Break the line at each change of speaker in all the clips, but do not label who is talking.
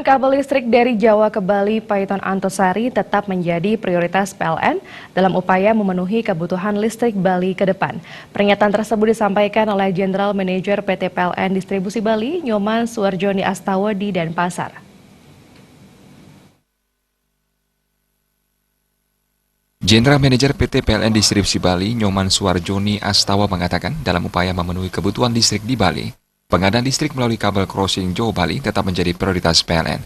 kabel listrik dari Jawa ke Bali Paiton Antasari tetap menjadi prioritas PLN dalam upaya memenuhi kebutuhan listrik Bali ke depan. Pernyataan tersebut disampaikan oleh Jenderal Manajer PT PLN Distribusi Bali, Nyoman Suwarjoni Astawa di Denpasar.
Jenderal Manajer PT PLN Distribusi Bali, Nyoman Suwarjoni Astawa mengatakan dalam upaya memenuhi kebutuhan listrik di Bali, pengadaan listrik melalui kabel crossing Jawa Bali tetap menjadi prioritas PLN.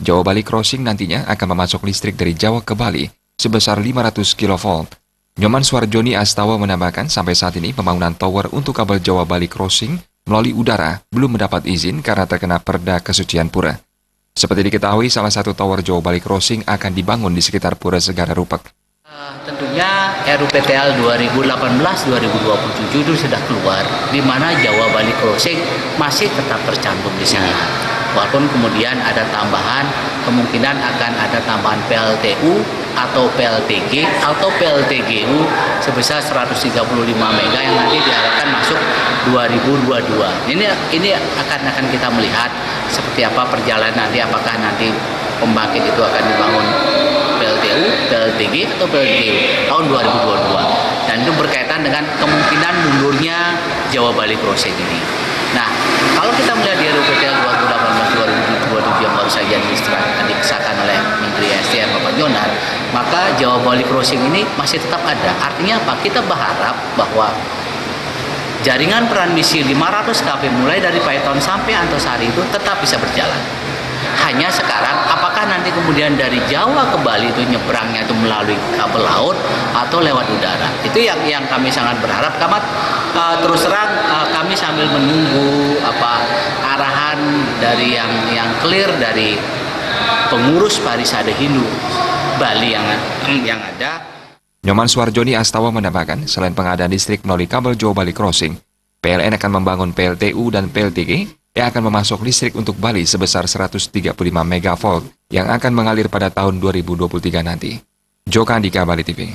Jawa Bali Crossing nantinya akan memasok listrik dari Jawa ke Bali sebesar 500 kV. Nyoman Suwarjoni Astawa menambahkan sampai saat ini pembangunan tower untuk kabel Jawa Bali Crossing melalui udara belum mendapat izin karena terkena Perda Kesucian Pura. Seperti diketahui, salah satu tower Jawa Bali Crossing akan dibangun di sekitar Pura Segara Rupek.
Tentunya RUPTL 2018-2027 itu sudah keluar, di mana Jawa Bali Crossing masih tetap tercantum di sini. Walaupun kemudian ada tambahan, kemungkinan akan ada tambahan PLTU atau PLTG atau PLTGU sebesar 135 mega yang nanti diharapkan masuk 2022. Ini akan kita melihat seperti apa perjalanan nanti, apakah nanti pembangkit itu akan dibangun PLTU, PLTG atau PLTGU tahun 2022, dan itu berkaitan dengan kemungkinan mundurnya Jawa Bali Crossing ini. Nah, kalau kita melihat di RUPTL 2018-2027 yang baru saja disahkan oleh Menteri SDM Bapak Jonan, maka Jawa Bali Crossing ini masih tetap ada. Artinya apa? Kita berharap bahwa jaringan transmisi 500 kV mulai dari Paiton sampai Antasari itu tetap bisa berjalan. Hanya sekarang apakah nanti kemudian dari Jawa ke Bali itu nyebrangnya itu melalui kabel laut atau lewat udara, itu yang kami sangat berharap. Terus terang kami sambil menunggu arahan dari yang clear dari pengurus Parisade Hindu Bali yang ada.
Nyoman Suwarjoni Astawa menambahkan selain pengadaan listrik melalui kabel Jawa Bali Crossing, PLN akan membangun PLTU dan PLTG yang akan memasok listrik untuk Bali sebesar 135 MV yang akan mengalir pada tahun 2023 nanti. Joko Andika, Bali TV.